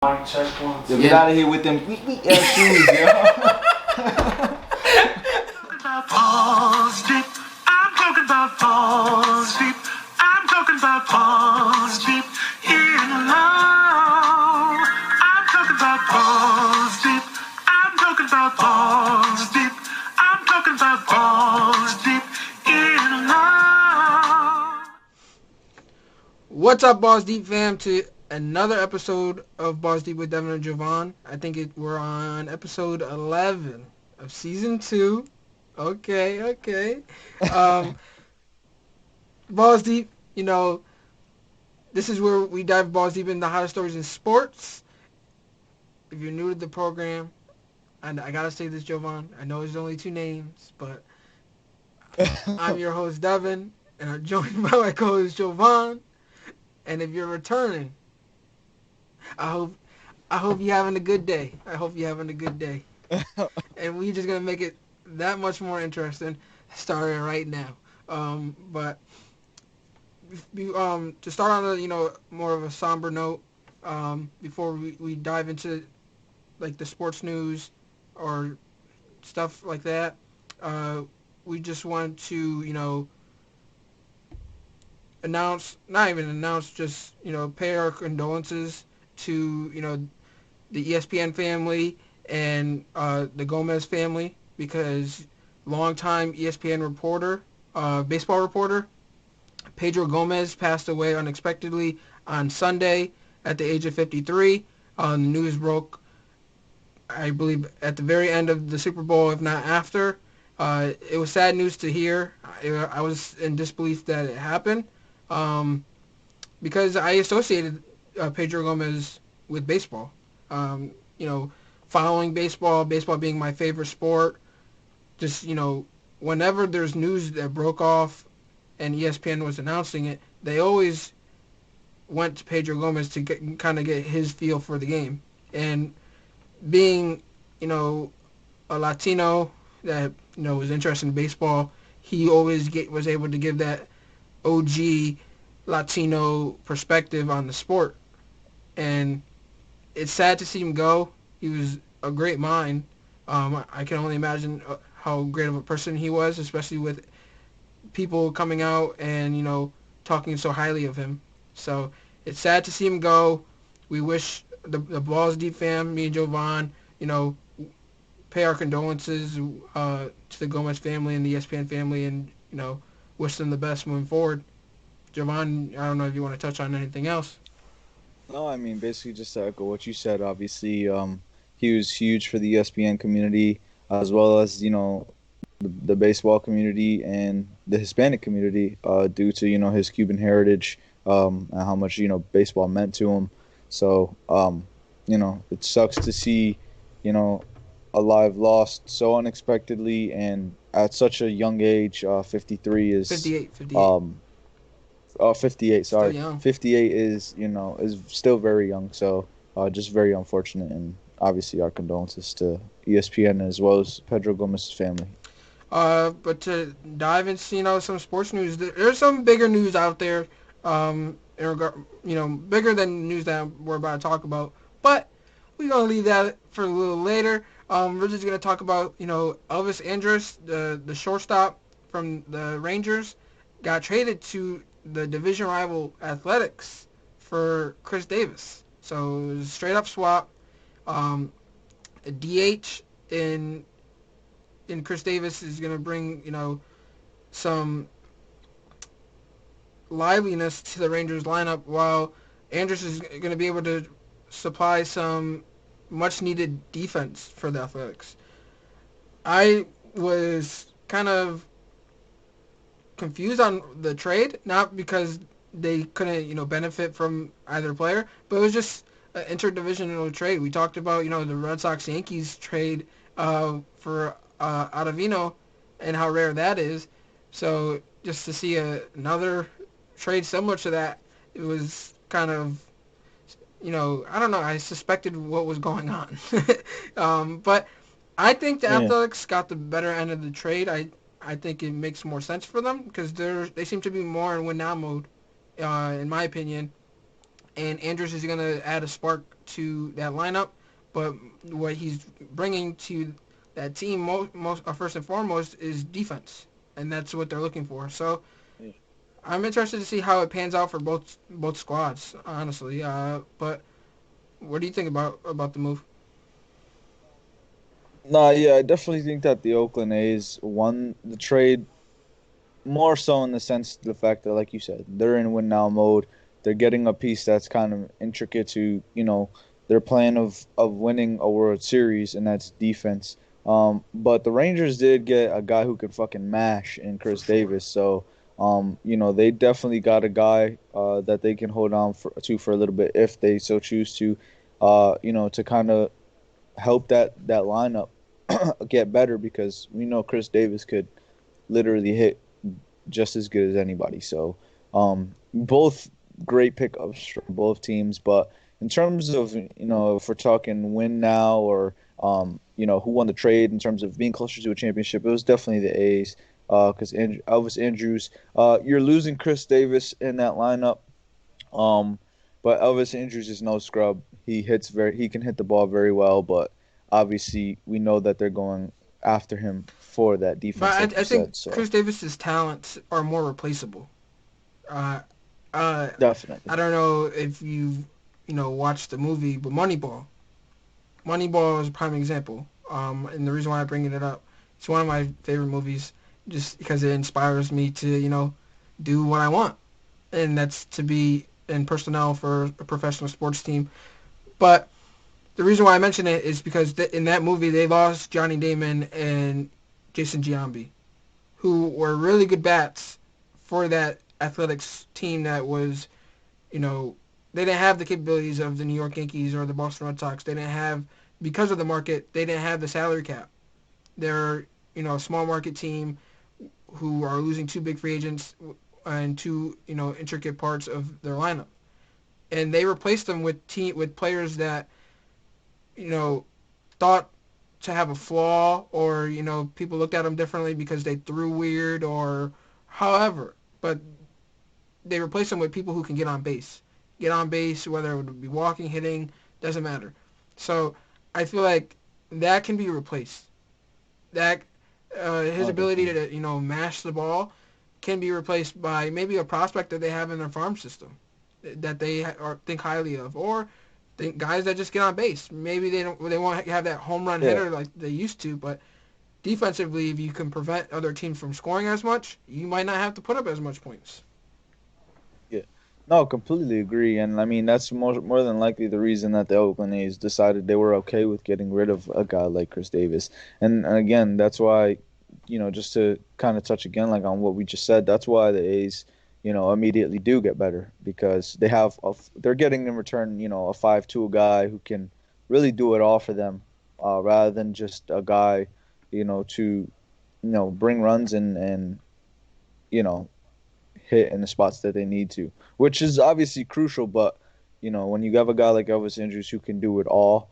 Mic check one, Yo, two. get out of here with them weak ass shoes, yo. Balls deep. I'm talking about balls deep. I'm talking about balls deep in love. I'm talking about balls deep. I'm talking about balls deep. I'm talking about balls deep in love. What's up, Balls Deep fam? To another episode of Balls Deep with Devin Jovan. I think we're on episode 11 of season 2. Okay. Um, Balls Deep, this is where we dive balls deep into the hottest stories in sports. If you're new to the program, and I gotta say this, Jovan, I know it's only two names, but I'm your host, Devin, and I'm joined by my co-host, Jovan. And if you're returning, I hope you're having a good day. I hope you're having a good day. And we're just gonna make it that much more interesting, starting right now. But to start on a more of a somber note, before we dive into like the sports news or stuff like that, uh, we just want to announce, not even announce, just pay our condolences to the ESPN family and the Gomez family, because longtime ESPN reporter, baseball reporter, Pedro Gomez passed away unexpectedly on Sunday at the age of 53. The news broke, I believe, at the very end of the Super Bowl, if not after. It was sad news to hear. I was in disbelief that it happened, um, because I associated Pedro Gomez with baseball. Um, you know, following baseball being my favorite sport. Just whenever there's news that broke off and ESPN was announcing it, they always went to Pedro Gomez to kind of get his feel for the game. And being, you know, a Latino that was interested in baseball, he always was able to give that OG Latino perspective on the sport. And it's sad to see him go. He was a great mind. I can only imagine how great of a person he was, especially with people coming out and talking so highly of him. So it's sad to see him go. We wish the Balls Deep fam, me and Jovan, pay our condolences to the Gomez family and the ESPN family, and wish them the best moving forward. Jovan, I don't know if you want to touch on anything else. No, I mean basically just to echo what you said. Obviously, he was huge for the ESPN community as well as the baseball community and the Hispanic community due to his Cuban heritage and how much baseball meant to him. So it sucks to see a life lost so unexpectedly and at such a young age. 53 is 58. um, 58, Still sorry. young. 58 is still very young, so just very unfortunate, and obviously our condolences to ESPN as well as Pedro Gomez's family. But to dive into some sports news, there's some bigger news out there, in regard, bigger than the news that we're about to talk about. But we're gonna leave that for a little later. We're just gonna talk about Elvis Andrus, the shortstop from the Rangers, got traded to the division rival Athletics for Chris Davis. So it was a straight up swap. A DH in Chris Davis is going to bring, some liveliness to the Rangers lineup, while Andrus is going to be able to supply some much needed defense for the Athletics. I was kind of confused on the trade, not because they couldn't, benefit from either player, but it was just an interdivisional trade. We talked about, the Red Sox Yankees trade for Ottavino and how rare that is. So just to see another trade similar to that, it was kind of, I don't know. I suspected what was going on. But I think the Yeah, Athletics got the better end of the trade. I think it makes more sense for them because they seem to be more in win now mode, in my opinion. and Andrews is going to add a spark to that lineup. But what he's bringing to that team first and foremost is defense, and that's what they're looking for. So Yeah. I'm interested to see how it pans out for both squads, honestly. But what do you think about the move? No, yeah, I definitely think that the Oakland A's won the trade more so in the sense of the fact that, like you said, they're in win now mode. They're getting a piece that's kind of intricate to, their plan of winning a World Series, and that's defense. But the Rangers did get a guy who could fucking mash in For Chris sure. Davis. So, they definitely got a guy that they can hold on for a little bit if they so choose to, to kind of help that lineup get better because we know Chris Davis could literally hit just as good as anybody. So, both great pickups for both teams. But in terms of, if we're talking win now or, who won the trade in terms of being closer to a championship, it was definitely the A's. Because Elvis Andrews, you're losing Chris Davis in that lineup. Um, but Elvis Andrews is no scrub. He can hit the ball very well, but obviously we know that they're going after him for that defense, But like I you think said. So Chris Davis's talents are more replaceable. Uh, uh, definitely, I don't know if you've watched the movie, but Moneyball is a prime example. And the reason why I'm bringing it up, it's one of my favorite movies, just because it inspires me to do what I want, and that's to be in personnel for a professional sports team. But the reason why I mention it is because in that movie they lost Johnny Damon and Jason Giambi, who were really good bats for that athletics team that was, you know, they didn't have the capabilities of the New York Yankees or the Boston Red Sox. They didn't have, because of the market, they didn't have the salary cap. They're, a small market team who are losing two big free agents and two, intricate parts of their lineup. And they replaced them with players that, you know, thought to have a flaw or, people looked at them differently because they threw weird or however. But they replace them with people who can get on base. Get on base, whether it would be walking, hitting, doesn't matter. So I feel like that can be replaced. That his oh, ability definitely, to mash the ball can be replaced by maybe a prospect that they have in their farm system that they think highly of, or think guys that just get on base. Maybe they won't have that home run yeah, hitter like they used to, but defensively, if you can prevent other teams from scoring as much, you might not have to put up as much points. yeah. No, completely agree, and I mean that's more than likely the reason that the Oakland A's decided they were okay with getting rid of a guy like Chris Davis, and again, that's why, just to kind of touch again like on what we just said, that's why the A's, immediately do get better because they're getting in return, a 5 tool guy who can really do it all for them, rather than just a guy, to bring runs and you know hit in the spots that they need to, which is obviously crucial. But when you have a guy like Elvis Andrews who can do it all,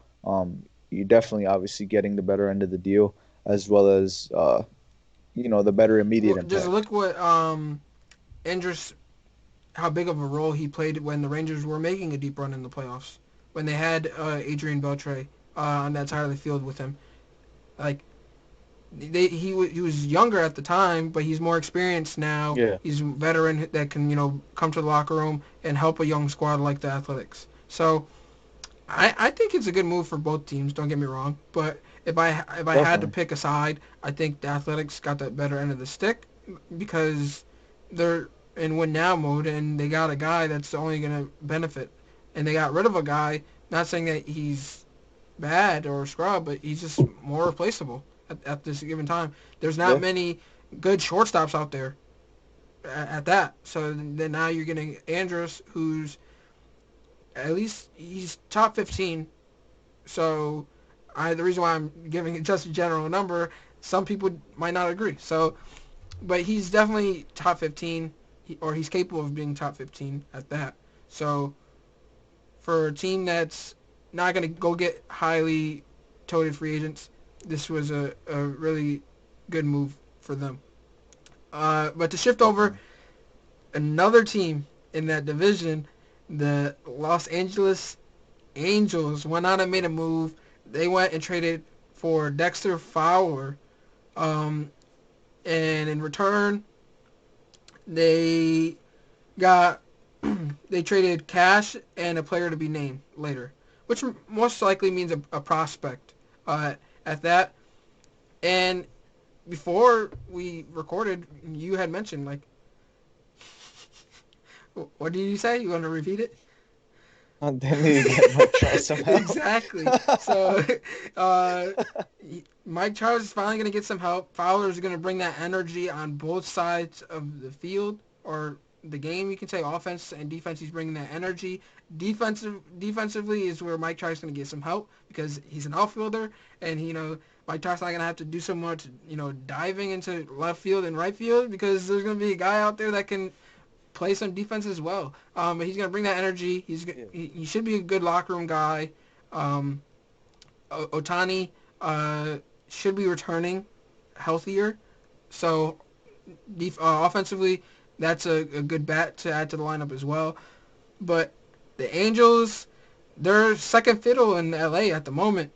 you're definitely obviously getting the better end of the deal as well as the better immediate Well, just impact. look what Andrus, how big of a role he played when the Rangers were making a deep run in the playoffs. When they had Adrian Beltre on that side of the field with him, like he was younger at the time, but he's more experienced now. Yeah, He's a veteran that can come to the locker room and help a young squad like the Athletics. So I think it's a good move for both teams. Don't get me wrong, but if I had to definitely. pick a side, I think the Athletics got the better end of the stick because they're in win now mode and they got a guy that's only going to benefit, and they got rid of a guy. Not saying that he's bad or a scrub, but he's just more replaceable at this given time. There's not Yeah, many good shortstops out there at that. So then now you're getting Andrus, who's at least he's top 15. So the reason why I'm giving just a general number, some people might not agree. So, but he's definitely top 15, or he's capable of being top 15 at that. So for a team that's not going to go get highly touted free agents, this was a really good move for them. But to shift over, definitely. another team in that division The Los Angeles Angels went out and made a move. They went and traded for Dexter Fowler, um, and in return, they got they traded cash and a player to be named later, which most likely means a prospect uh, at that. And before we recorded, you had mentioned like, what did you say? You want to repeat it? They need to get Mike Trout somehow. Exactly. So, uh, Mike Trout is finally going to get some help. Fowler is going to bring that energy on both sides of the field or the game. You can say offense and defense. He's bringing that energy. Defensively is where Mike Trout's going to get some help because he's an outfielder, and Mike Trout's not going to have to do so much diving into left field and right field because there's going to be a guy out there that can play some defense as well. But he's gonna bring that energy. He should be a good locker room guy. Um, Otani should be returning healthier. So offensively, that's a good bat to add to the lineup as well. But the Angels, they're second fiddle in LA at the moment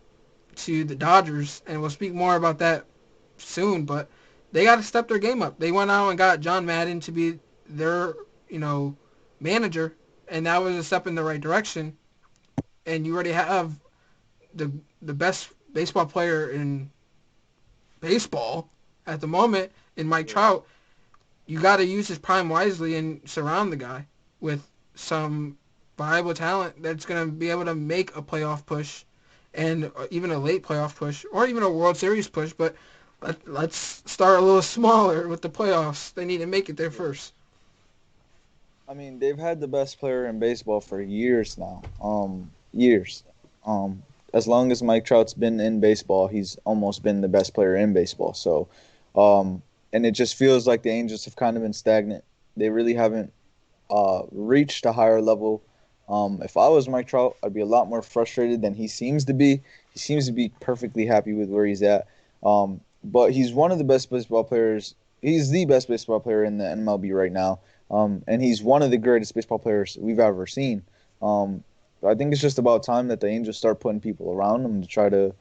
to the Dodgers, and we'll speak more about that soon. But they got to step their game up. They went out and got John Madden to be their manager, and that was a step in the right direction. And you already have the best baseball player in baseball at the moment in Mike Trout. You got to use his prime wisely and surround the guy with some viable talent that's going to be able to make a playoff push and even a late playoff push or even a World Series push. But let's start a little smaller with the playoffs. They need to make it there first. I mean, they've had the best player in baseball for years now. Years. As long as Mike Trout's been in baseball, he's almost been the best player in baseball. So, and it just feels like the Angels have kind of been stagnant. They really haven't reached a higher level. If I was Mike Trout, I'd be a lot more frustrated than he seems to be. He seems to be perfectly happy with where he's at. But he's one of the best baseball players. He's the best baseball player in the MLB right now. And he's one of the greatest baseball players we've ever seen. I think it's just about time that the Angels start putting people around him to try to,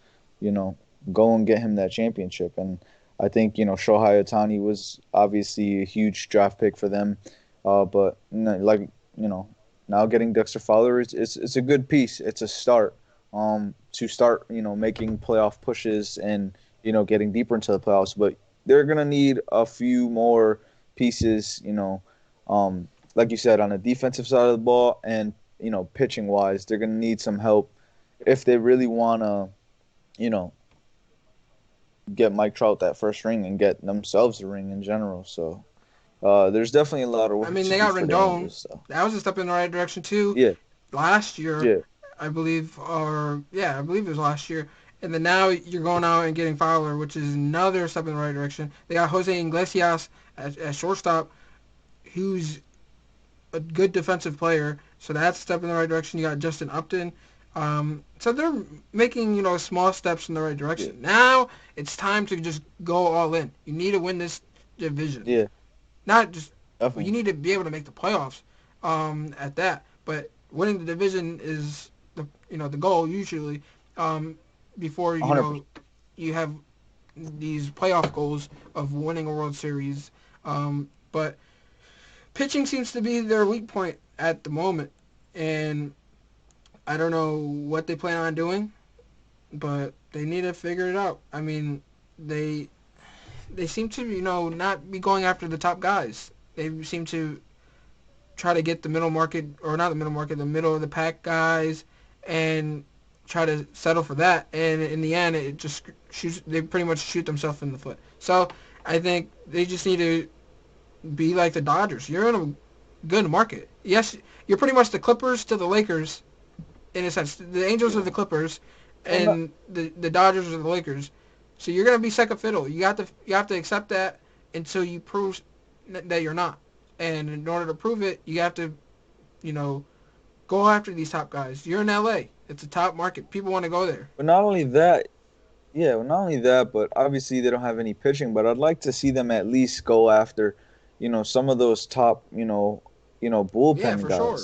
go and get him that championship. And I think, Shohei Ohtani was obviously a huge draft pick for them. But, now getting Dexter Fowler, it's a good piece. It's a start to start, making playoff pushes and, getting deeper into the playoffs. But they're going to need a few more pieces, like you said, on the defensive side of the ball and, pitching wise, they're going to need some help if they really want to, get Mike Trout that first ring and get themselves a ring in general. So there's definitely a lot of work. I mean, to they do got for the Rendon. Angels, so. That was a step in the right direction too. Yeah. Last year, Yeah. I believe it was last year. And then now you're going out and getting Fowler, which is another step in the right direction. They got Jose Iglesias at shortstop, who's a good defensive player. So that's a step in the right direction. You got Justin Upton. So they're making, small steps in the right direction. Yeah. Now it's time to just go all in. You need to win this division. Yeah. Not just Definitely. you need to be able to make the playoffs at that. But winning the division is the goal usually before 100%. you have these playoff goals of winning a World Series. But pitching seems to be their weak point at the moment, and I don't know what they plan on doing, but they need to figure it out. I mean, they seem to not be going after the top guys. They seem to try to get the middle market, or not the middle market, the middle of the pack guys, and try to settle for that. And in the end, it just they pretty much shoot themselves in the foot. So I think they just need to be like the Dodgers. You're in a good market. Yes, you're pretty much the Clippers to the Lakers, in a sense. The Angels are the Clippers, and the Dodgers are the Lakers. So you're gonna be second fiddle. You have to accept that until you prove that you're not. And in order to prove it, you have to, go after these top guys. You're in LA. It's a top market. People want to go there. But not only that, but obviously they don't have any pitching. But I'd like to see them at least go after, some of those top, bullpen Yeah, for guys. sure.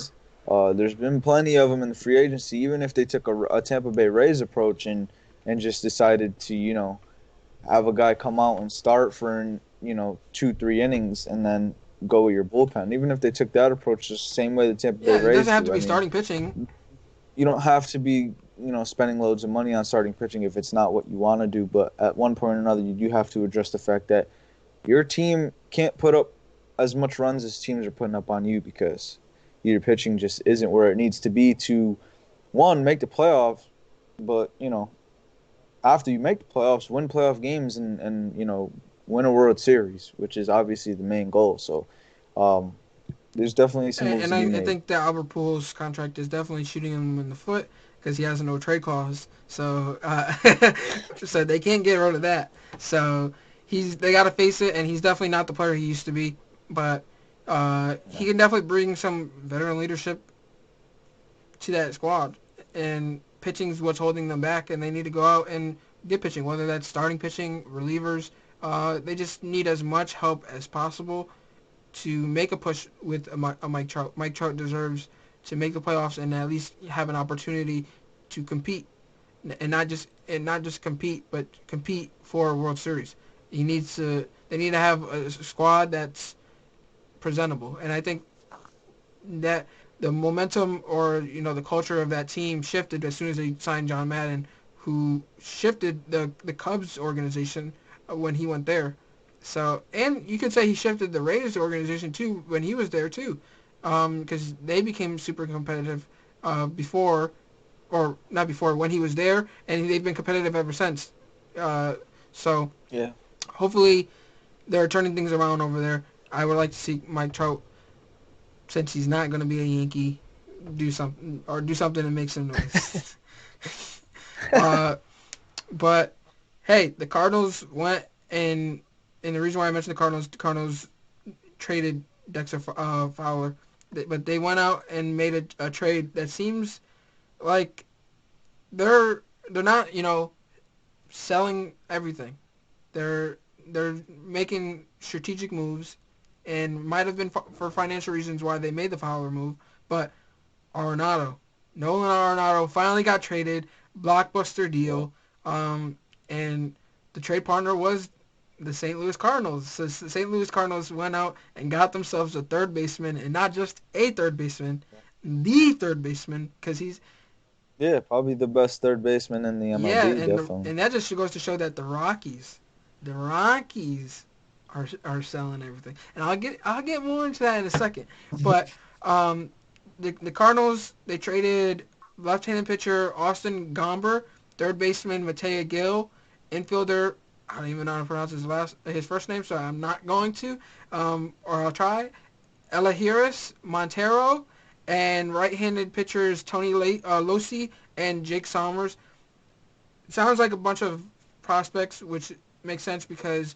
There's been plenty of them in the free agency. Even if they took a Tampa Bay Rays approach and just decided to have a guy come out and start for 2-3 innings and then go with your bullpen. Even if they took that approach, the same way the Tampa Bay Yeah, it doesn't Rays have to do. I be mean, starting pitching. you don't have to be spending loads of money on starting pitching if it's not what you want to do. But at one point or another, you do have to address the fact that your team can't put up as much runs as teams are putting up on you because your pitching just isn't where it needs to be to one make the playoffs, but after you make the playoffs, win playoff games and win a World Series, which is obviously the main goal. So um, there's definitely some moves And to be I made. think that Albert Pujols contract is definitely shooting him in the foot because he has a no trade clause. So so they can't get rid of that. So they got to face it, and he's definitely not the player he used to be. But he can definitely bring some veteran leadership to that squad. And pitching is what's holding them back, and they need to go out and get pitching, whether that's starting pitching, relievers. They just need as much help as possible to make a push with a Mike Trout. Mike Trout deserves to make the playoffs and at least have an opportunity to compete, and not just compete, but compete for a World Series. He needs to. They need to have a squad that's presentable, and I think that the momentum or the culture of that team shifted as soon as they signed John Madden, who shifted the Cubs organization when he went there. So, and you could say he shifted the Rays organization too when he was there too, because they became super competitive before, or not before, when he was there, and they've been competitive ever since. So Yeah. hopefully they're turning things around over there. I would like to see Mike Trout, since he's not going to be a Yankee, do something that makes some noise. uh, but hey, the Cardinals went and the reason why I mentioned the Cardinals traded Dexter Fowler, but they went out and made a trade that seems like they're not selling everything. They're making strategic moves, and might have been for financial reasons why they made the Fowler move. But Nolan Arenado finally got traded, blockbuster deal, and the trade partner was the St. Louis Cardinals. So the St. Louis Cardinals went out and got themselves a third baseman, and not just a third baseman, the third baseman, because he's Yeah, probably the best third baseman in the yeah, MLB, definitely. and that just goes to show that the Rockies are selling everything, and I'll get more into that in a second. But the Cardinals, they traded left-handed pitcher Austin Gomber, third baseman Mateo Gil, infielder, I don't even know how to pronounce his first name, so I'm not going to, or I'll try, Elahiris Montero, and right-handed pitchers Tony Losi and Jake Sommers. It sounds like a bunch of prospects, which makes sense because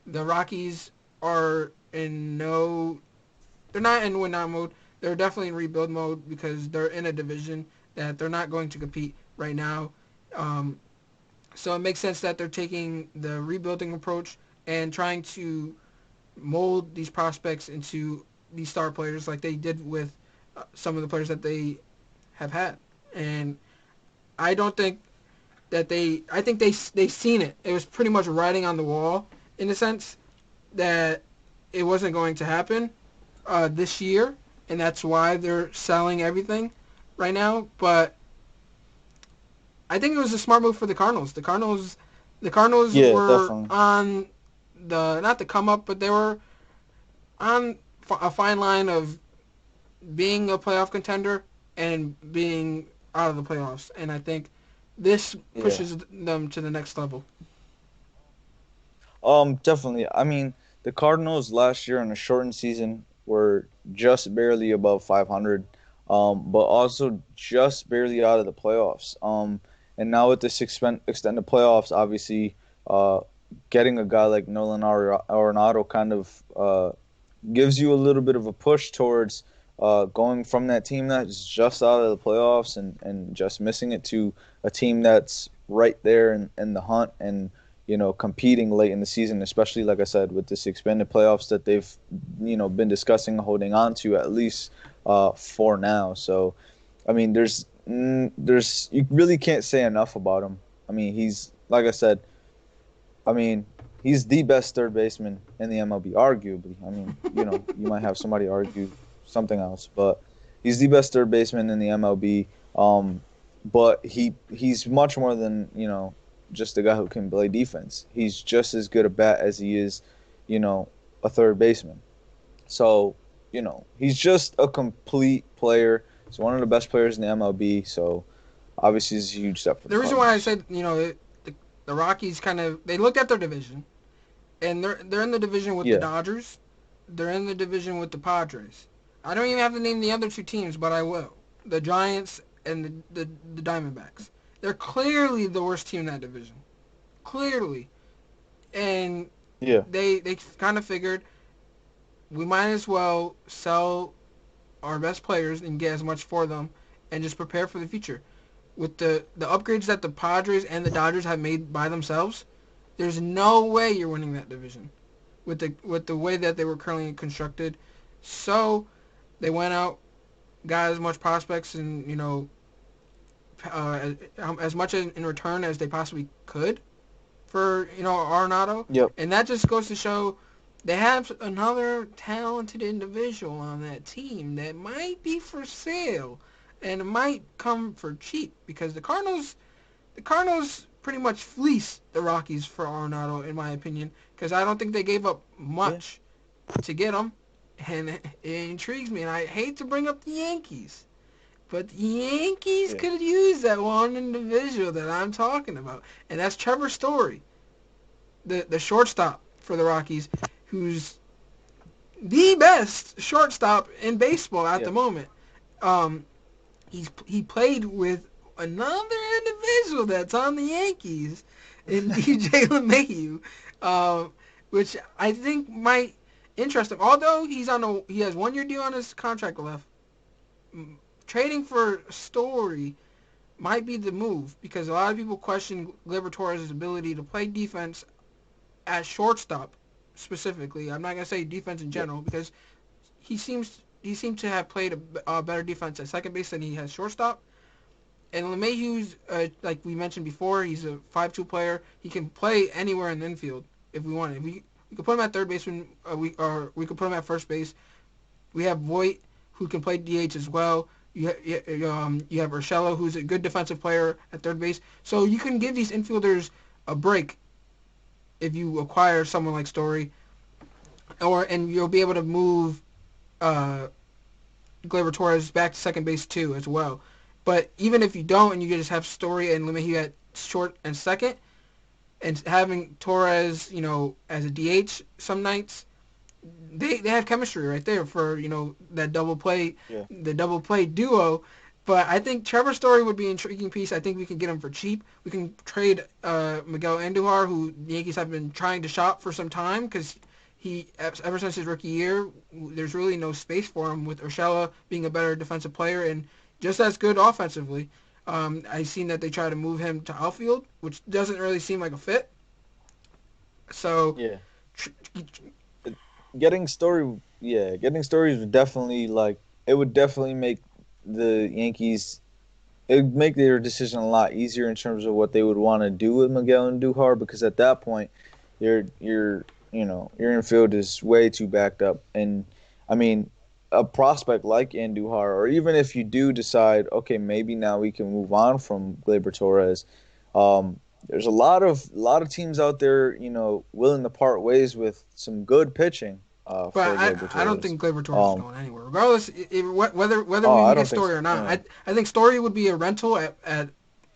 the Rockies are they're not in win-now mode. They're definitely in rebuild mode because they're in a division that they're not going to compete right now. Um, so it makes sense that they're taking the rebuilding approach and trying to mold these prospects into these star players like they did with some of the players that they have had. And I don't think I think they seen it. It was pretty much writing on the wall in the sense that it wasn't going to happen this year, and that's why they're selling everything right now. But I think it was a smart move for the Cardinals. The Cardinals Yeah, were definitely. on the not the come up, but they were on a fine line of being a playoff contender and being out of the playoffs. And I think this Yeah. pushes them to the next level. Definitely. I mean, the Cardinals last year in a shortened season were just barely above 500, but also just barely out of the playoffs. And now with this extended playoffs, obviously, uh, getting a guy like Nolan Arenado kind of gives you a little bit of a push towards going from that team that's just out of the playoffs and just missing it to a team that's right there in the hunt and competing late in the season, especially like I said with this expanded playoffs that they've been discussing holding on to at least for now. So, I mean, there's you really can't say enough about him. I mean, he's like I said. I mean, he's the best third baseman in the MLB, arguably. I mean, you might have somebody argue something else, but he's the best third baseman in the MLB. But he's much more than just a guy who can play defense. He's just as good a bat as he is, you know, a third baseman. So he's just a complete player. He's one of the best players in the MLB. So obviously, it's a huge step for the The reason why I Cardinals. said, the Rockies they looked at their division, and they're in the division with the Yeah, Dodgers. They're in the division with the Padres. I don't even have to name the other two teams, but I will. The Giants and the Diamondbacks. They're clearly the worst team in that division. Clearly. And yeah, they kind of figured we might as well sell our best players and get as much for them and just prepare for the future. With the upgrades that the Padres and the Dodgers have made by themselves, there's no way you're winning that division with the way that they were currently constructed. So they went out, got as much prospects and as much in return as they possibly could for Arenado, yep, and that just goes to show they have another talented individual on that team that might be for sale, and it might come for cheap because the Cardinals pretty much fleeced the Rockies for Arenado, in my opinion, because I don't think they gave up yeah, much to get him, and it intrigues me. And I hate to bring up the Yankees, but the Yankees yeah, could use that one individual that I'm talking about, and that's Trevor Story, the shortstop for the Rockies, who's the best shortstop in baseball at yeah, the moment. Um, he played with another individual that's on the Yankees in DJ LeMahieu, uh, which I think might interest him. Although he has 1 year deal on his contract left, trading for Story might be the move because a lot of people question Gleyber Torres' ability to play defense at shortstop specifically. I'm not gonna say defense in yeah, general because he seems to have played a better defense at second base than he has shortstop. And LeMahieu's, like we mentioned before, he's a 5-2 player. He can play anywhere in the infield if we wanted. We could put him at third base we could put him at first base. We have Voit who can play DH as well. You have Urshela who's a good defensive player at third base. So you can give these infielders a break if you acquire someone like Story, and you'll be able to move uh, Gleyber Torres back to second base too as well. But even if you don't, and you just have Story and LeMahieu at short and second, and having Torres, as a DH some nights, they have chemistry right there for that double play, yeah, the double play duo. But I think Trevor Story would be an intriguing piece. I think we can get him for cheap. We can trade Miguel Andujar, who the Yankees have been trying to shop for some time because ever since his rookie year, there's really no space for him with Urshela being a better defensive player and just as good offensively. I've seen that they try to move him to outfield, which doesn't really seem like a fit. So, yeah. tr- Getting stories would definitely it would definitely make the Yankees. It would make their decision a lot easier in terms of what they would want to do with Miguel and Duhar because at that point, your infield is way too backed up, and I mean, a prospect like Andujar, or even if you do decide, okay, maybe now we can move on from Gleyber Torres, there's a lot of teams out there, willing to part ways with some good pitching but for Gleyber I don't Torres. think Gleyber Torres is Um, going anywhere. Regardless, whether oh, we I get don't think Story so. or not, Yeah, I think Story would be a rental at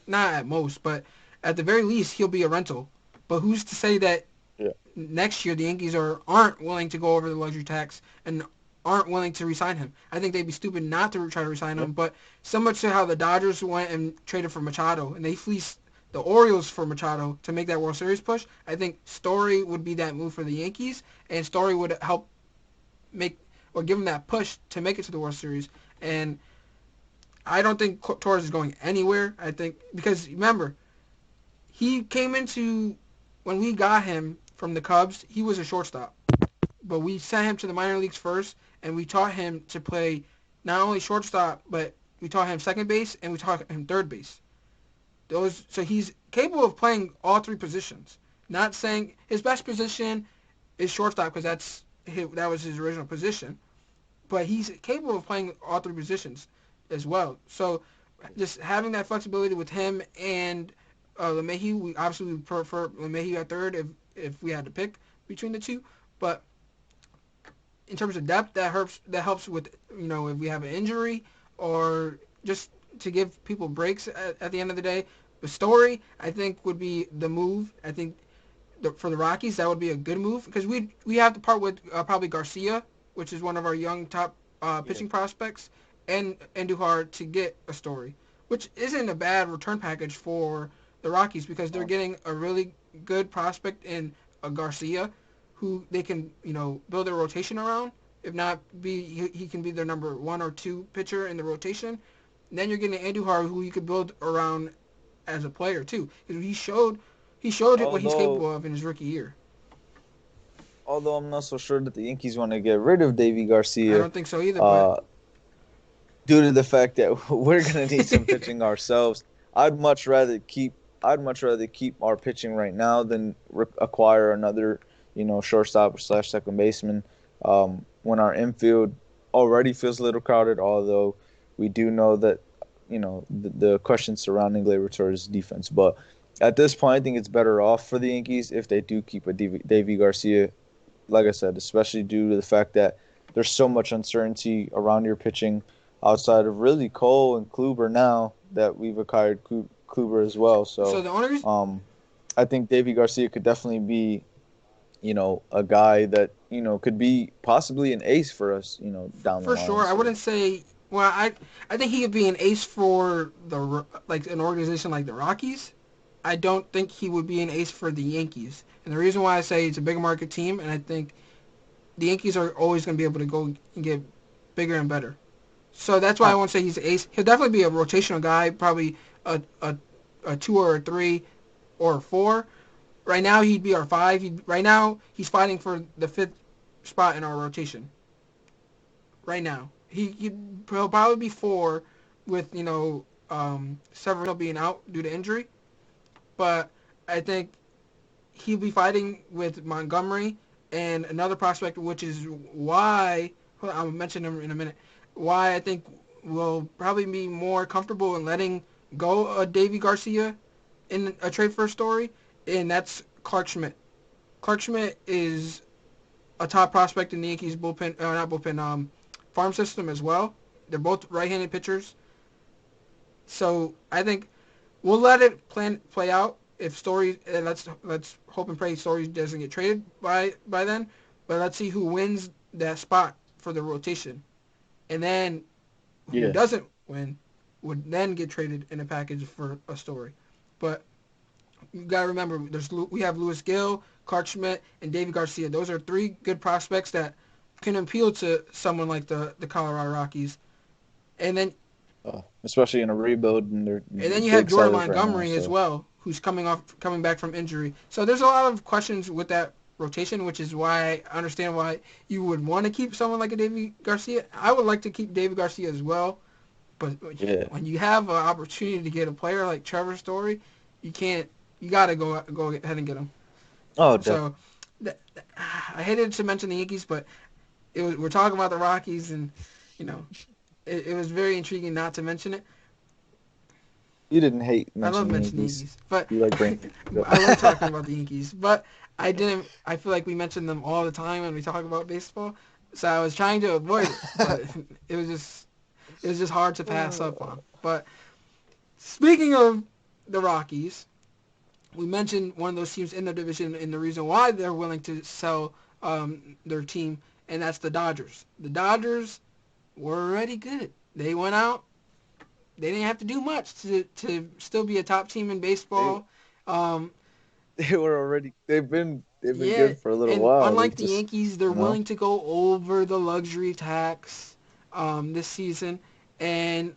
not at most, but at the very least he'll be a rental. But who's to say that yeah, next year the Yankees aren't willing to go over the luxury tax and aren't willing to resign him? I think they'd be stupid not to try to resign yeah, him. But so much to how the Dodgers went and traded for Machado and they fleeced the Orioles for Machado to make that World Series push. I think Story would be that move for the Yankees, and Story would help make or give him that push to make it to the World Series. And I don't think Torres is going anywhere. I think because remember he came into when we got him from the Cubs, he was a shortstop, but we sent him to the minor leagues first, and we taught him to play not only shortstop, but we taught him second base and we taught him third base. So he's capable of playing all three positions. Not saying his best position is shortstop because that was his original position, but he's capable of playing all three positions as well. So just having that flexibility with him and LeMahieu, we obviously would prefer LeMahieu at third if we had to pick between the two. But in terms of depth, that helps with if we have an injury or just to give people breaks at the end of the day. The Story I think would be the move. I think for the Rockies that would be a good move because we have to part with probably Garcia, which is one of our young top Yeah. pitching prospects, and Andujar to get a Story, which isn't a bad return package for the Rockies because they're Um, getting a really good prospect in Garcia, who they can build their rotation around. If not, he can be their number one or two pitcher in the rotation. And then you're getting Andujar, who you could build around as a player too. Because he showed what he's although capable of in his rookie year. although I'm not so sure that the Yankees want to get rid of Davy I Garcia, don't think so either, but uh, due to the fact that we're gonna need some pitching ourselves. I'd much rather keep I'd much rather keep our pitching right now than acquire another, shortstop slash second baseman. When our infield already feels a little crowded, although we do know that the questions surrounding Gleyber Torres' defense. But at this point, I think it's better off for the Yankees if they do keep a Davy Garcia. Like I said, especially due to the fact that there's so much uncertainty around your pitching outside of really Cole and Kluber now that we've acquired Kluber as well. so So the only reason, um, I think Davy Garcia could definitely be, a guy that, could be possibly an ace for us, down the for line. sure, I So wouldn't say. Well, I think he could be an ace for like an organization like the Rockies. I don't think he would be an ace for the Yankees. And the reason why I say it's a bigger market team, and I think the Yankees are always going to be able to go and get bigger and better. So that's why I uh, won't say he's an ace. He'll definitely be a rotational guy, probably a two or a three or a four. Right now he'd be our five. Right now he's fighting for the fifth spot in our rotation. Right now he'll probably be four, with Severino being out due to injury. But I think he'll be fighting with Montgomery and another prospect, which is why I'll mention him in a minute. Why I think we'll probably be more comfortable in letting go of Davy Garcia in a trade for a Story, and that's Clark Schmidt. Clark Schmidt is a top prospect in the Yankees bullpen, not bullpen, farm system as well. They're both right-handed pitchers, so I think we'll let it play out. If Story, let's hope and pray Story doesn't get traded by then. But let's see who wins that spot for the rotation, and then who yeah. doesn't win would then get traded in a package for a Story. But you gotta remember, we have Lewis Gill, Clark Schmidt, and David Garcia. Those are three good prospects that can appeal to someone like the Colorado Rockies. And then Especially in a rebuild, and they're you have big Jordan sellers right now. Montgomery as So well, who's coming back from injury. So there's a lot of questions with that rotation, which is why I understand why you would want to keep someone like a David Garcia. I would like to keep David Garcia as well, but yeah. when you have an opportunity to get a player like Trevor Story, you can't. You gotta go ahead and get him. Oh, definitely. So I hated to mention the Yankees, but we're talking about the Rockies, and you know it was very intriguing not to mention it. You didn't hate I love mentioning the mentioning the Yankees. Yankees, but You like bringing it I love up. talking about the Yankees. But I didn't. I feel like we mention them all the time when we talk about baseball, so I was trying to avoid it, but it was just hard to pass up on. But speaking of the Rockies, we mentioned one of those teams in the division and the reason why they're willing to sell their team, and that's the Dodgers. The Dodgers were already good. They went out. They didn't have to do much to still be a top team in they baseball. Um, they were already they've been yeah, good for a little and while. They unlike the just Yankees, they're you know willing to go over the luxury tax this season, and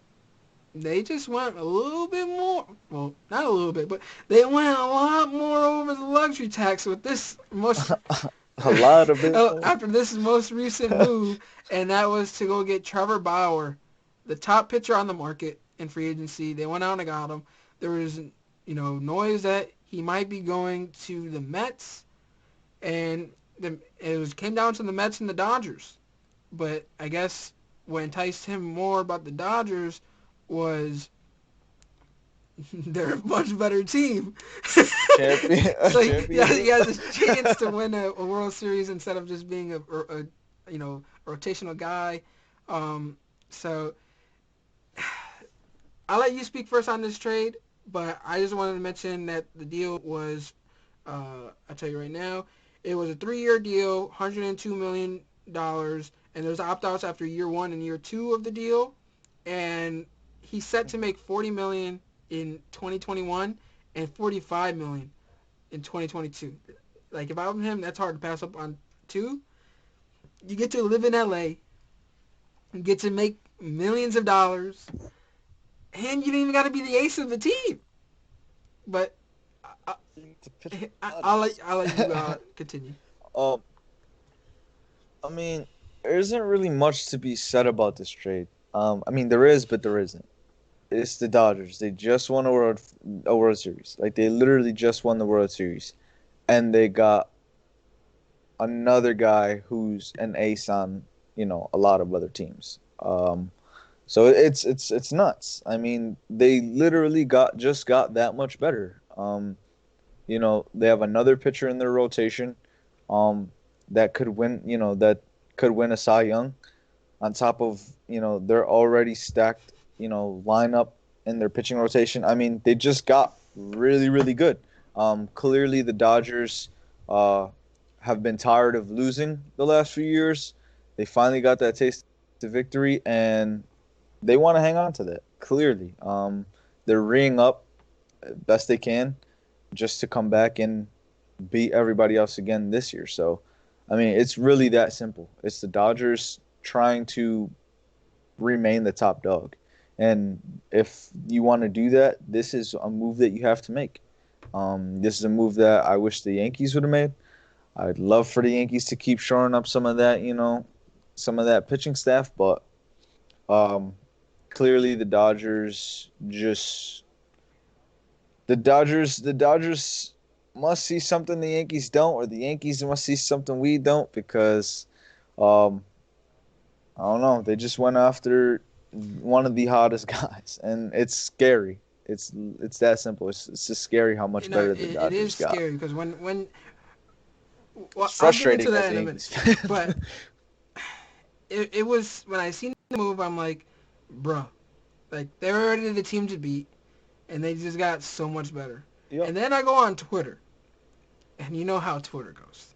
they just went a little bit more. Well, not a little bit, but they went a lot more over the luxury tax with this most. A lot of baseball. After this most recent move, and that was to go get Trevor Bauer, the top pitcher on the market in free agency. They went out and got him. There was, noise that he might be going to the Mets, and came down to the Mets and the Dodgers. But I guess what enticed him more about the Dodgers was they're a much better team. Champion. So Champion. he has a chance to win a World Series instead of just being a rotational guy. So I'll let you speak first on this trade, but I just wanted to mention that the deal was, I'll tell you right now, it was a 3-year deal, $102 million, and there's opt-outs after year 1 and year 2 of the deal, and he's set to make $40 million in 2021 and $45 million in 2022. Like, if I'm him, that's hard to pass up on too. You get to live in LA, you get to make millions of dollars, and you don't even got to be the ace of the team. But I'll let you continue. Um, I mean, there isn't really much to be said about this trade. I mean, there is, but there isn't. It's the Dodgers. They just won a World Series. Like, they literally just won the World Series, and they got another guy who's an ace on, a lot of other teams. So it's nuts. I mean, they literally just got that much better. They have another pitcher in their rotation, that could win a Cy Young, on top of, their already stacked, lineup in their pitching rotation. I mean, they just got really, really good. Clearly the Dodgers have been tired of losing the last few years. They finally got that taste of victory, and they want to hang on to that. Clearly, they're reeing up best they can just to come back and beat everybody else again this year. So, I mean, it's really that simple. It's the Dodgers trying to remain the top dog. And if you want to do that, this is a move that you have to make. This is a move that I wish the Yankees would have made. I'd love for the Yankees to keep shoring up some of that, some of that pitching staff, but clearly the Dodgers must see something the Yankees don't, or the Yankees must see something we don't, because I don't know, they just went after one of the hottest guys, and it's scary. It's that simple. It's just scary how much better the Dodgers got. It is scary because when it's frustrating I'll get into that in a as minute, but it was when I seen the move, I'm like, bro, like they're already the team to beat, and they just got so much better. Yep. And then I go on Twitter, and you know how Twitter goes.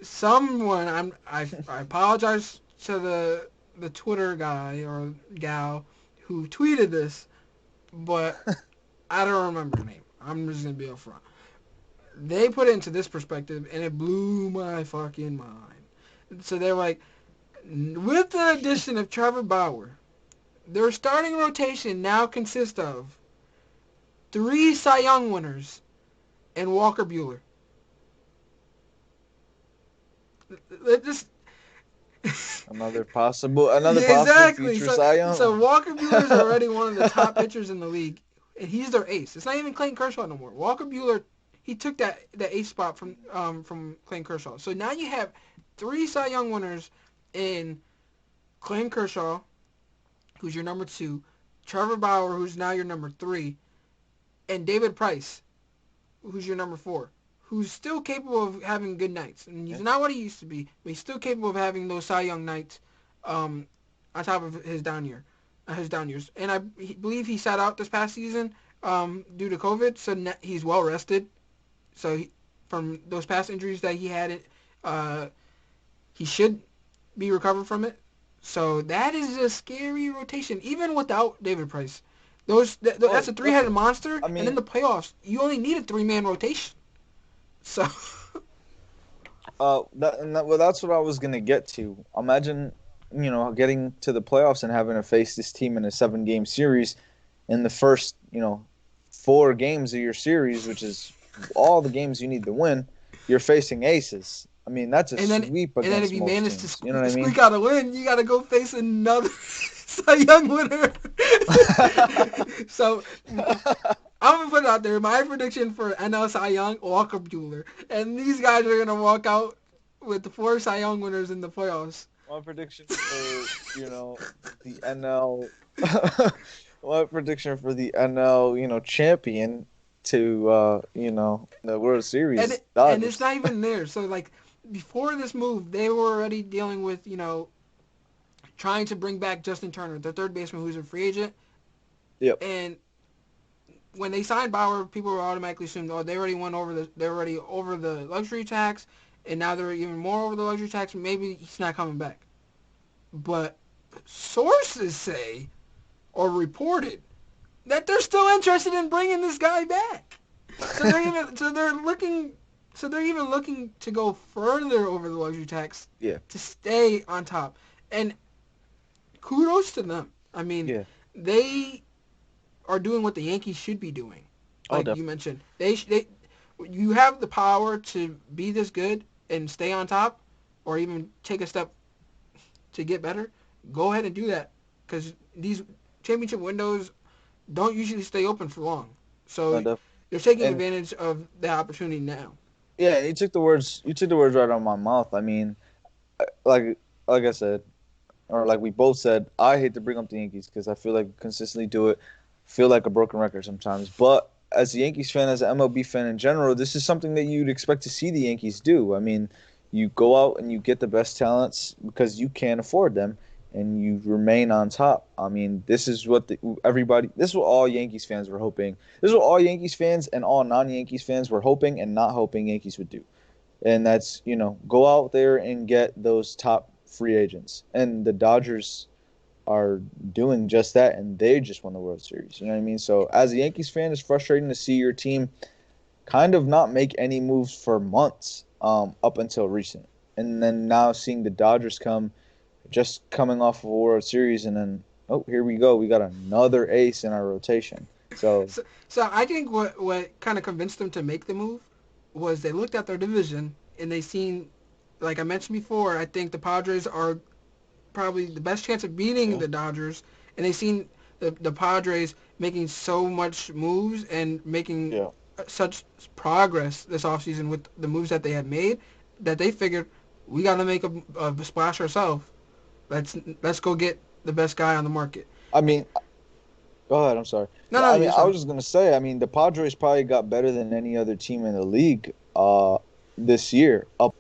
Someone I apologize to the Twitter guy or gal who tweeted this, but I don't remember her name. I'm just gonna be upfront. They put it into this perspective, and it blew my fucking mind. So they're like, with the addition of Trevor Bauer, their starting rotation now consists of 3 Cy Young winners and Walker Buehler. Just Another possible exactly. future Cy Young. So Walker Buehler is already one of the top pitchers in the league, and he's their ace. It's not even Clayton Kershaw no more. Walker Buehler, he took that ace spot from Clayton Kershaw. So now you have 3 Cy Young winners in Clayton Kershaw, who's your number 2, Trevor Bauer, who's now your number 3, and David Price, who's your number 4, who's still capable of having good nights. And he's not what he used to be, but he's still capable of having those Cy Young nights on top of his down years. And I believe he sat out this past season due to COVID, so he's well rested. So from those past injuries that he had, he should be recovered from it. So that is a scary rotation, even without David Price. That's a 3-headed monster, and in the playoffs, you only need a 3-man rotation. So, that's what I was gonna get to. Imagine, getting to the playoffs and having to face this team in a 7-game series. In the first, 4 games of your series, which is all the games you need to win, you're facing aces. I mean, that's a And then sweep and then if against you most manage to teams. You know what I mean? squeak out a win, you got to go face another Cy Young winner. So I'm gonna put it out there. My prediction for NL Cy Young, Walker Bueller, and these guys are gonna walk out with the 4 Cy Young winners in the playoffs. My prediction for the NL. My prediction for the NL champion to the World Series And it's Dodgers. not even there. So like before this move, they were already dealing with trying to bring back Justin Turner, the third baseman who's a free agent, Yep. and when they signed Bauer, people were automatically assumed, oh, they're already over the luxury tax, and now they're even more over the luxury tax. Maybe he's not coming back. But sources say or reported that they're still interested in bringing this guy back. So they're even looking to go further over the luxury tax Yeah. to stay on top. And kudos to them. I mean, Yeah. they are doing what the Yankees should be doing. Oh, Like you mentioned, you have the power to be this good and stay on top, or even take a step to get better. Go ahead and do that, because these championship windows don't usually stay open for long. So definitely. you're taking And advantage of the opportunity now. yeah, you took the words. You took the words right out of my mouth. I mean, like I said, or like we both said, I hate to bring up the Yankees because I feel like we consistently do it. Feel like a broken record sometimes. But as a Yankees fan, as an MLB fan in general, this is something that you'd expect to see the Yankees do. I mean, you go out and you get the best talents because you can't afford them, and you remain on top. I mean, this is what everybody. This is what all Yankees fans were hoping. This is what all Yankees fans and all non-Yankees fans were hoping and not hoping Yankees would do. And that's go out there and get those top free agents. And the Dodgers are doing just that, and they just won the World Series. You know what I mean? So as a Yankees fan, it's frustrating to see your team kind of not make any moves for months up until recent. And then now seeing the Dodgers coming off of a World Series, and then, oh, here we go. We got another ace in our rotation. So, So I think what kind of convinced them to make the move was they looked at their division and they seen, like I mentioned before, I think the Padres are probably the best chance of beating the Dodgers, and they seen the Padres making so much moves and making yeah. such progress this offseason with the moves that they had made that they figured we got to make a splash ourselves. Let's go get the best guy on the market. I mean, go ahead. I'm sorry. No, No, no, I mean, you're I sorry. was just gonna say. I mean, the Padres probably got better than any other team in the league this year up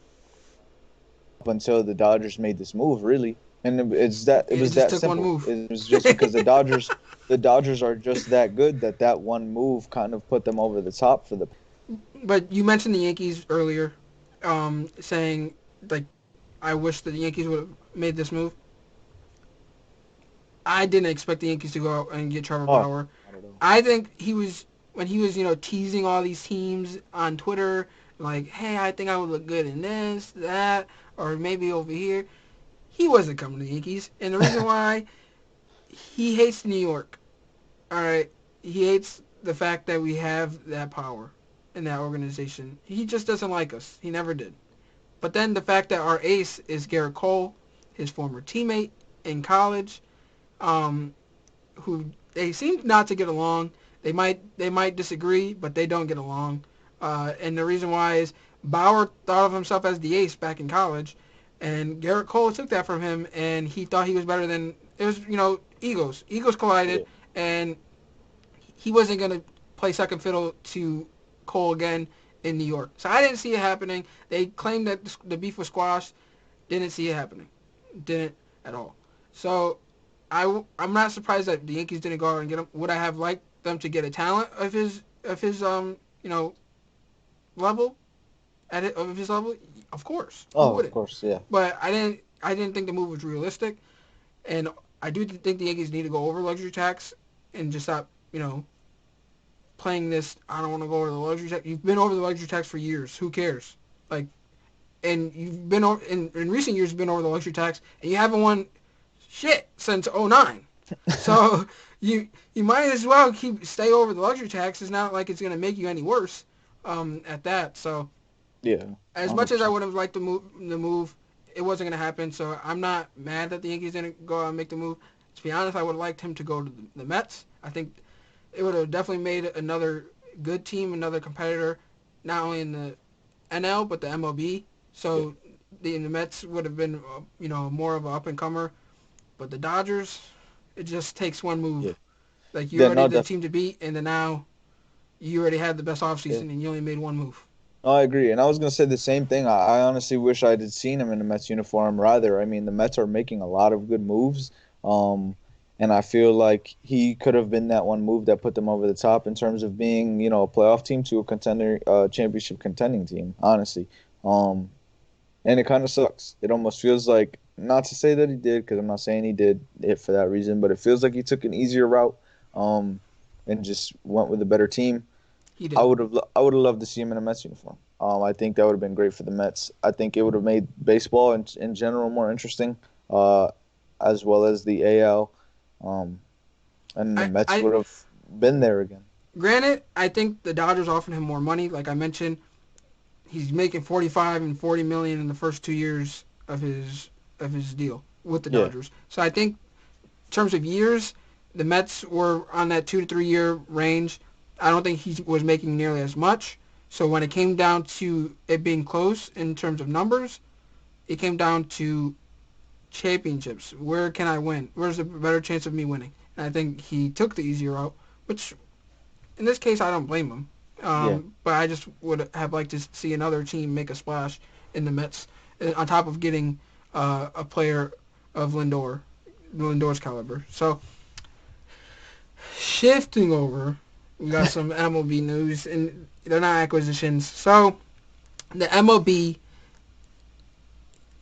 until the Dodgers made this move, really. And it It was just that took one simple. move. It was just because the Dodgers are just that good that one move kind of put them over the top for the. But you mentioned the Yankees earlier, saying like I wish that the Yankees would have made this move. I didn't expect the Yankees to go out and get Trevor Oh, Bauer. not at all. I think when he was teasing all these teams on Twitter, like, hey, I think I would look good in this, that, or maybe over here. He wasn't coming to the Yankees, and the reason why, he hates New York. All right, he hates the fact that we have that power in that organization. He just doesn't like us. He never did. But then the fact that our ace is Garrett Cole, his former teammate in college, um, who they seem not to get along. They might disagree, but they don't get along. And the reason why is Bauer thought of himself as the ace back in college, and Garrett Cole took that from him, and he thought he was better than it was. Egos. Egos Yeah. collided, and he wasn't gonna play second fiddle to Cole again in New York. So I didn't see it happening. They claimed that the beef was squashed. Didn't see it happening. Didn't at all. So I'm not surprised that the Yankees didn't go out and get him. Would I have liked them to get a talent of his level of his level? Of course. Who Oh, of wouldn't? course, yeah. But I didn't think the move was realistic, and I do think the Yankees need to go over luxury tax and just stop playing this. I don't want to go over the luxury tax. You've been over the luxury tax for years. Who cares? Like, and you've been over in recent years. You've been over the luxury tax, and you haven't won shit since '09. So you might as well stay over the luxury tax. It's not like it's gonna make you any worse at that. So Yeah, As much as I 100%. would have liked the move, it wasn't going to happen. So I'm not mad that the Yankees didn't go out and make the move. To be honest, I would have liked him to go to the Mets. I think it would have definitely made another good team, another competitor, not only in the NL but the MLB. Yeah, So the Mets would have been, more of an up and comer. But the Dodgers, it just takes one yeah, move. Like you yeah. already No, the team to beat, and then now you already had the best yeah. offseason, and you only made one move. No, I agree, and I was gonna say the same thing. I honestly wish I had seen him in a Mets uniform rather. I mean, the Mets are making a lot of good moves, um, and I feel like he could have been that one move that put them over the top in terms of being, a playoff team to a contender, championship contending team. Honestly, um, and it kind of sucks. It almost feels like, not to say that he did, because I'm not saying he did it for that reason, but it feels like he took an easier route, um, and just went with a better team. He I did. would have I would have loved to see him in a Mets uniform. I think that would have been great for the Mets. I think it would have made baseball in general more interesting, uh, as well as the AL, um, and the Mets I would have been there again. granted, I think the Dodgers offered him more money. Like I mentioned, he's making 45 and 40 million in the first 2 years of his deal with the Yeah, Dodgers. So I think in terms of years, the Mets were on that 2 to 3 year range. I don't think he was making nearly as much. So when it came down to it being close in terms of numbers, it came down to championships. Where can I win? Where's the better chance of me winning? And I think he took the easier route, which in this case I don't blame him. yeah, But I just would have liked to see another team make a splash in the Mets, on top of getting a player of Lindor's caliber. So shifting over, we got some MLB news, and they're not acquisitions. So the MLB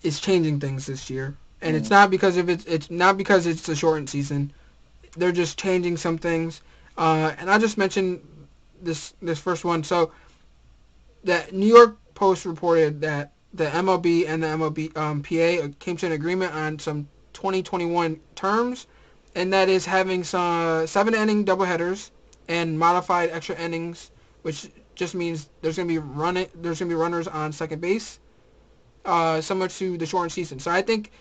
is changing things this year, and it's mm, not because of it's not because it's a shortened season. They're just changing some things, and I'll just mention this first one. So the New York Post reported that the MLB and the MLB PA came to an agreement on some 2021 terms, and that is having some 7 inning doubleheaders and modified extra innings, which just means there's gonna be runners on second base, similar to the shortened season. So I think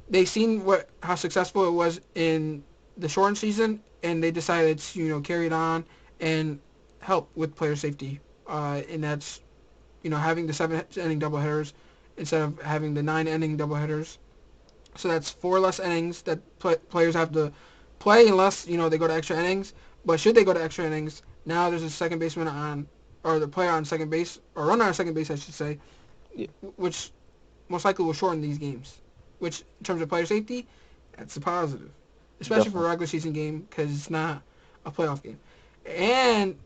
they seen how successful it was in the shortened season, and they decided to carry it on and help with player safety. And that's having the 7 inning doubleheaders instead of having the 9 inning doubleheaders. So that's 4 less innings that players have to play unless they go to extra innings. But should they go to extra innings, now there's a second baseman on, or the player on second base, or runner on second base, I should say, yeah, which most likely will shorten these games. Which, in terms of player safety, that's a positive, especially for a definitely. regular season game because it's not a playoff game. And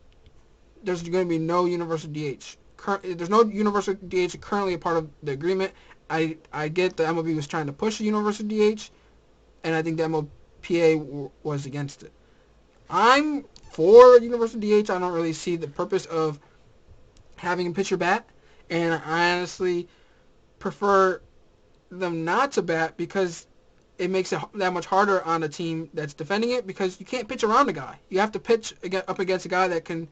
there's going to be no universal DH. There's no universal DH currently a part of the agreement. I get the MLB was trying to push the universal DH, and I think the MLPA was against it. I'm for universal DH. I don't really see the purpose of having a pitcher bat, and I honestly prefer them not to bat because it makes it that much harder on a team that's defending it because you can't pitch around a guy. You have to pitch up against a guy that can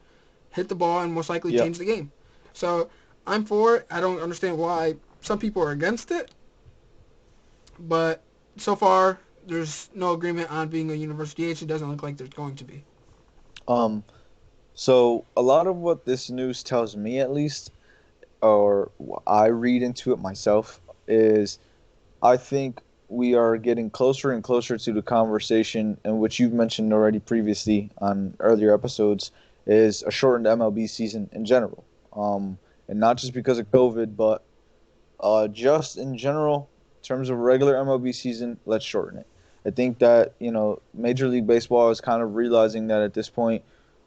hit the ball and most likely Yeah. change the game. So I'm for it. I don't understand why some people are against it, but so far there's no agreement on being a university DH. It doesn't look like there's going to be. Um. So a lot of what this news tells me, at least, or what I read into it myself, is I think we are getting closer and closer to the conversation in which you've mentioned already previously on earlier episodes is a shortened MLB season in general. And not just because of COVID, but just in general, in terms of regular MLB season, let's shorten it. I think that, Major League Baseball is kind of realizing that at this point,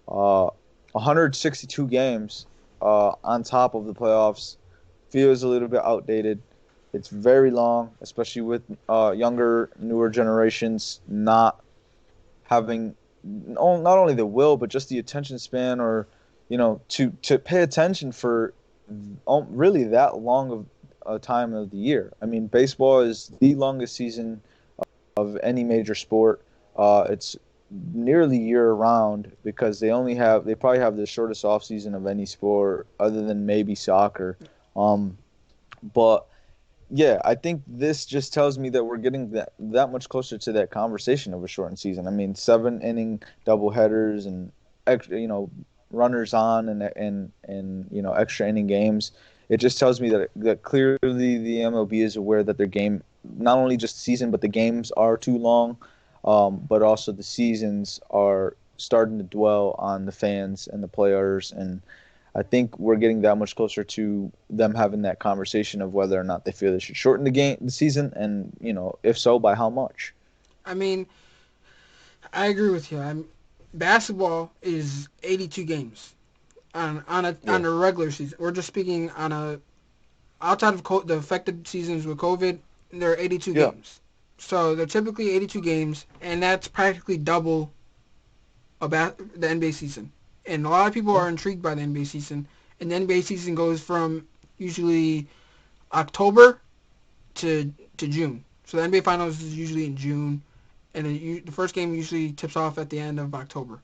uh, 162 games on top of the playoffs feels a little bit outdated. It's very long, especially with younger, newer generations not having not only the will but just the attention span, or to pay attention for really that long of a time of the year. I mean, baseball is the longest season of any major sport. It's nearly year round because they probably have the shortest off season of any sport other than maybe soccer. Um, but yeah, I think this just tells me that we're getting that much closer to that conversation of a shortened season. I mean, 7 inning double headers and extra, runners on and extra inning games. It just tells me that clearly the MLB is aware that their game, not only just the season, but the games are too long, but also the seasons are starting to dwell on the fans and the players. And I think we're getting that much closer to them having that conversation of whether or not they feel they should shorten the season, and if so, by how much. I mean, I agree with you. Basketball is 82 games Yeah, on a regular season. We're just speaking on a outside of the affected seasons with COVID. There are 82 yeah, games, so they're typically 82 games, and that's practically double about the NBA season. And a lot of people yeah. are intrigued by the NBA season. And the NBA season goes from usually October to June. So the NBA Finals is usually in June, and the first game usually tips off at the end of October.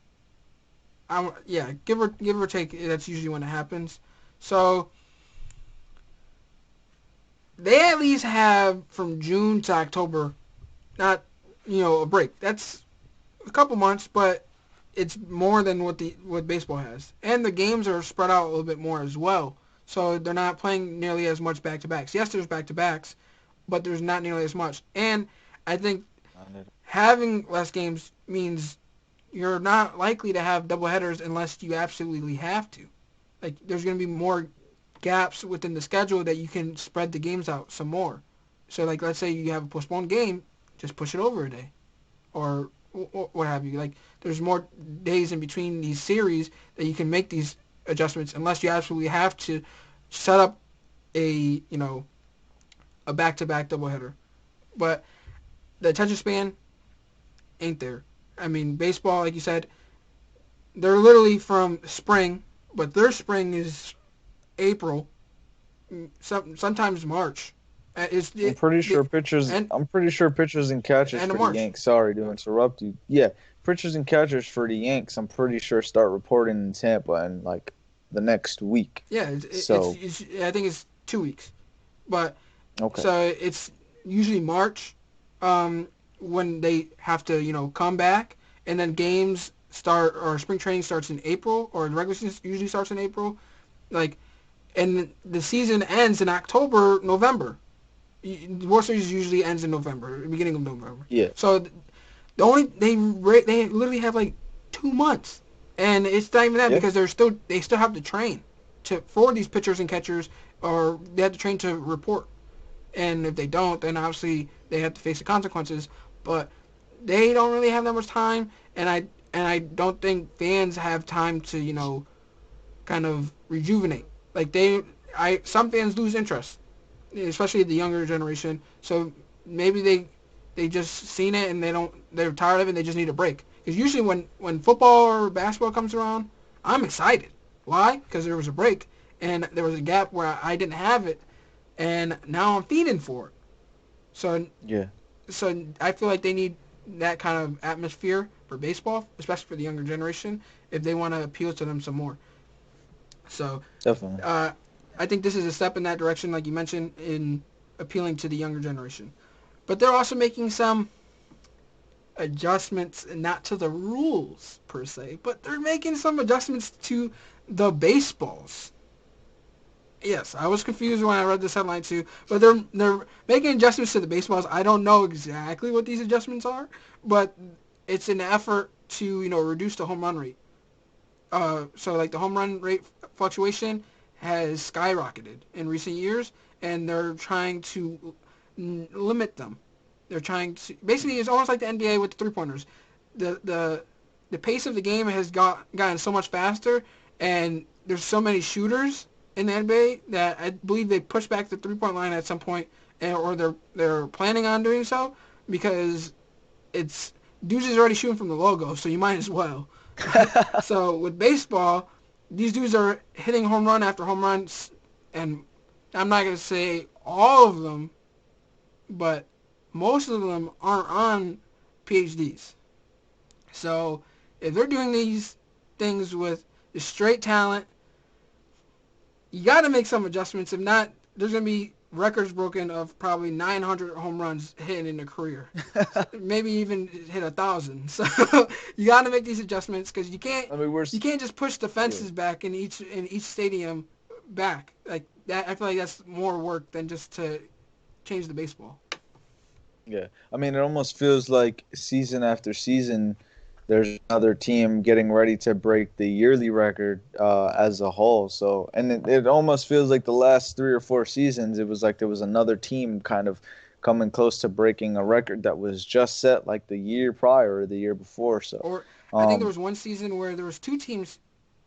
Yeah, give or take, that's usually when it happens. So they at least have from June to October, not a break. That's a couple months, but it's more than what baseball has, and the games are spread out a little bit more as well. So they're not playing nearly as much back to backs. Yes, there's back to backs, but there's not nearly as much. And I think having less games means you're not likely to have double headers unless you absolutely have to. Like there's going to be more gaps within the schedule that you can spread the games out some more. So like let's say you have a postponed game, just push it over a day, or what have you. Like there's more days in between these series that you can make these adjustments unless you absolutely have to set up a back-to-back doubleheader. But the attention span ain't there. I mean, baseball, like you said, they're literally from spring, but their spring is April, sometimes March. It's I'm pretty the sure pitchers. end I'm pretty sure pitchers and catchers end of for the March. Yanks. Sorry to interrupt you. Yeah, pitchers and catchers for the Yanks. I'm pretty sure start reporting in Tampa in like the next week. Yeah, So I think it's 2 weeks, but okay, so it's usually March when they have to, come back, and then games start or spring training starts in April, or the regular season usually starts in April, like, and the season ends in October, November. The World Series usually ends in November, beginning of November. yeah, So they literally have like 2 months, and it's not even that yeah, because they still have to train for these pitchers and catchers, or they have to train to report. And if they don't, then obviously they have to face the consequences. But they don't really have that much time, and I don't think fans have time to kind of rejuvenate. Like some fans lose interest, especially the younger generation. So maybe they just seen it and they're tired of it and they just need a break. Because usually when football or basketball comes around, I'm excited. Why? Because there was a break and there was a gap where I didn't have it, and now I'm feeding for it. So yeah. so I feel like they need that kind of atmosphere for baseball, especially for the younger generation, if they want to appeal to them some more. So Definitely. uh, I think this is a step in that direction, like you mentioned, in appealing to the younger generation. But they're also making some adjustments, not to the rules per se, but they're making some adjustments to the baseballs. Yes, I was confused when I read this headline too, but they're making adjustments to the baseballs. I don't know exactly what these adjustments are, but it's an effort to reduce the home run rate. So like the home run rate fluctuation has skyrocketed in recent years, and they're trying to limit them. They're trying to basically it's almost like the NBA with the three pointers. The pace of the game has gotten so much faster, and there's so many shooters in the NBA that I believe they push back the 3 point line at some point, or they're planning on doing so because it's dudes is already shooting from the logo, so you might as well. So with baseball, these dudes are hitting home run after home runs, and I'm not gonna say all of them, but most of them aren't on PhDs. So if they're doing these things with the straight talent, you got to make some adjustments. If not, there's going to be records broken of probably 900 home runs hitting in a career. Maybe even hit 1,000. So you got to make these adjustments because I mean, you can't just push the fences back in each stadium back like that. I feel like that's more work than just to change the baseball. yeah. I mean, it almost feels like season after season, there's another team getting ready to break the yearly record as a whole. So, and it almost feels like the last 3 or 4 seasons, it was like there was another team kind of coming close to breaking a record that was just set like the year prior or the year before. So, Or I think there um, was one season where there was two teams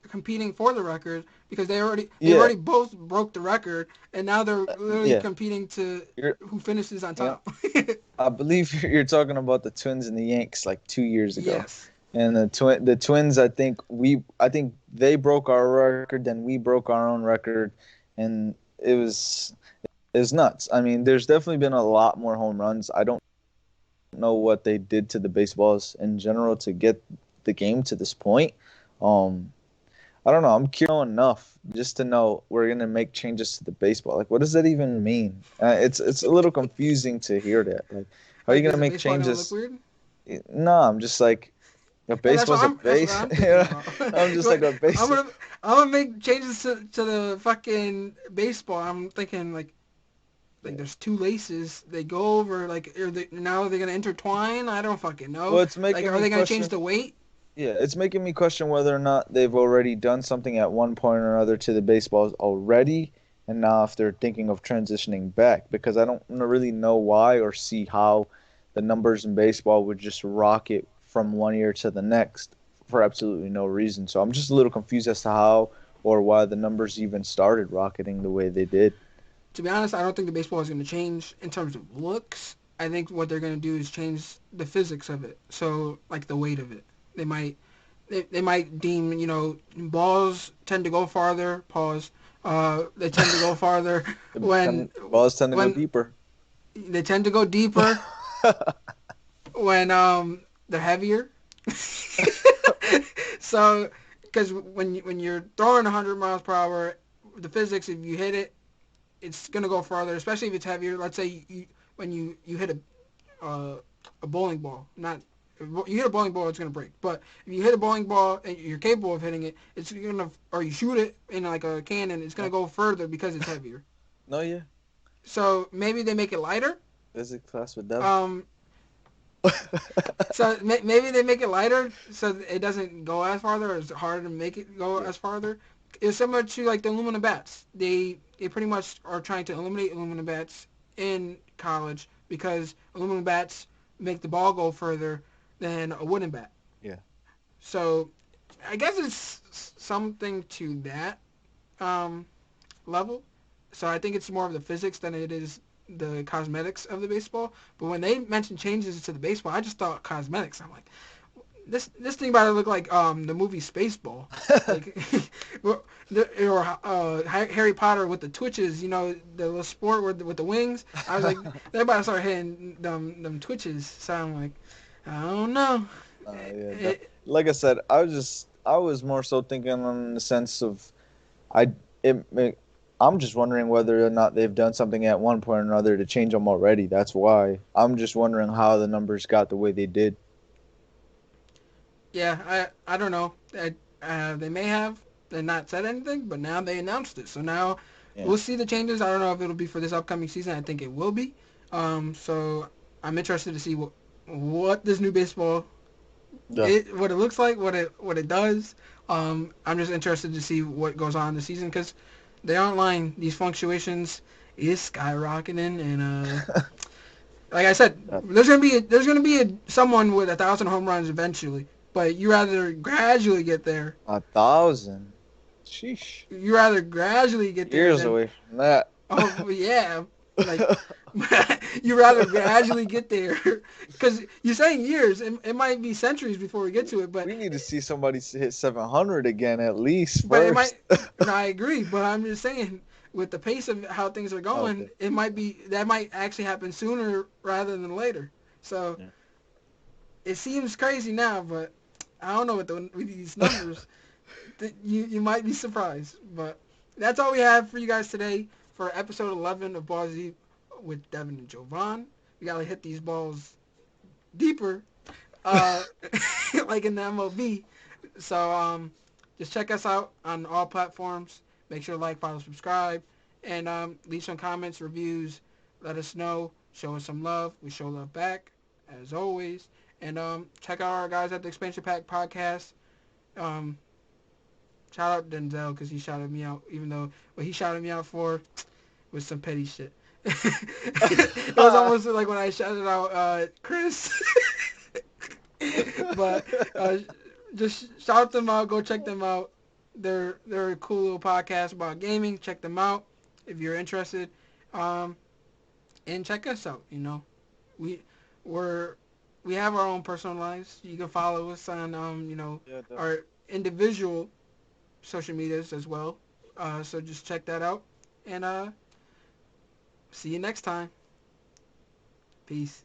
competing for the record because they've yeah, already both broke the record and now they're literally yeah. competing to You're, who finishes on yeah. top. I believe you're talking about the Twins and the Yanks like 2 years ago. Yes. And the Twins, I think they broke our record, then we broke our own record, and it was nuts. I mean, there's definitely been a lot more home runs. I don't know what they did to the baseballs in general to get the game to this point. Um, I don't know. I'm curious enough just to know we're gonna make changes to the baseball. Like, what does that even mean? It's a little confusing to hear that. Like, how are you Like, gonna is the make baseball gonna look changes? weird? No, I'm just like a Yeah, that's what baseball's a base. I'm You thinking know? about. I'm just like a I'm base. gonna I'm gonna make changes to the fucking baseball. I'm thinking like there's two laces. They go over now are they gonna intertwine? I don't fucking Well, know. it's Like making are me they gonna change question. the weight? Yeah, it's making me question whether or not they've already done something at one point or another to the baseballs already, and now if they're thinking of transitioning back, because I don't really know why or see how the numbers in baseball would just rocket from one year to the next for absolutely no reason. So I'm just a little confused as to how or why the numbers even started rocketing the way they did. To be honest, I don't think the baseball is gonna change in terms of looks. I think what they're gonna do is change the physics of it. So like the weight of it. They might they might deem, balls tend to go farther. Pause. They tend to go farther when Balls tend to go when deeper. they tend to go deeper when they're heavier. So because when you're throwing 100 miles per hour, the physics if you hit it, it's gonna go farther, especially if it's heavier. Let's say when you hit a bowling ball, not you hit a bowling ball, it's gonna break. But if you hit a bowling ball and you're capable of hitting it, it's gonna or you shoot it in like a cannon, it's gonna go further because it's heavier. No, yeah. So maybe they make it lighter. Physics class with Devin. Um, so maybe they make it lighter so it doesn't go as farther, or it's harder to make it go Yeah. as farther. It's similar to like the aluminum bats. They pretty much are trying to eliminate aluminum bats in college because aluminum bats make the ball go further than a wooden bat. Yeah. So I guess it's something to that um, level. So I think it's more of the physics than it is the cosmetics of the baseball. But when they mentioned changes to the baseball, I just thought cosmetics. I'm like, this thing about to look like the movie Spaceball, like or Harry Potter with the twitches. The little sport with the wings. I was like, they're about to start hitting them twitches. So I'm like, I don't know. Yeah, It, like I said, I was more so thinking in the sense of I I'm just wondering whether or not they've done something at one point or another to change them already. That's why I'm just wondering how the numbers got the way they did. yeah, I don't know. They may have not said anything, but now they announced it. So now Yeah, we'll see the changes. I don't know if it'll be for this upcoming season. I think it will be. So I'm interested to see what this new baseball yeah, what it looks like, what it does. I'm just interested to see what goes on in the season because they aren't lying. These fluctuations is skyrocketing, and like I said, yeah. there's gonna be someone with 1,000 home runs eventually. But you rather gradually get there. 1,000. Sheesh. You rather gradually get there Years than away from that. yeah, like you rather gradually get there because you're saying years. It might be centuries before we get to it, but We need to see somebody hit 700 again at least but it might. first. No, I agree, but I'm just saying with the pace of how things are going, Okay. it might be that might actually happen sooner rather than later. So Yeah. it seems crazy now, but I don't know with these numbers. You might be surprised, but That's all we have for you guys today for episode 11 of Balls Deep with Devin and Jovan. We gotta hit these balls deeper, uh, like in the MLB. So just check us out on all platforms. Make sure to like, follow, subscribe, and leave some comments, reviews. Let us know. Show us some love. We show love back, as always. And check out our guys at the Expansion Pack Podcast. Shout out Denzel because he shouted me out, even though what he shouted me out for was some petty shit. It was almost like when I shouted out Chris. But just shout them out. Go check them out. They're a cool little podcast about gaming. Check them out if you're interested. And check us out. You know, we have our own personal lives. You can follow us on our individual social medias as well. So just check that out. And see you next time. Peace.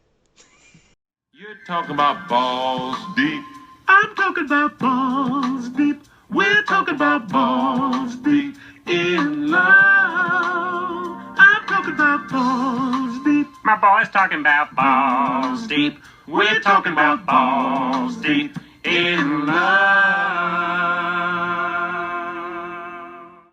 You're talking about balls deep. I'm talking about balls deep. We're talking about balls deep in love. I'm talking about balls deep. My boy's talking about balls deep. We're talking about balls deep in love.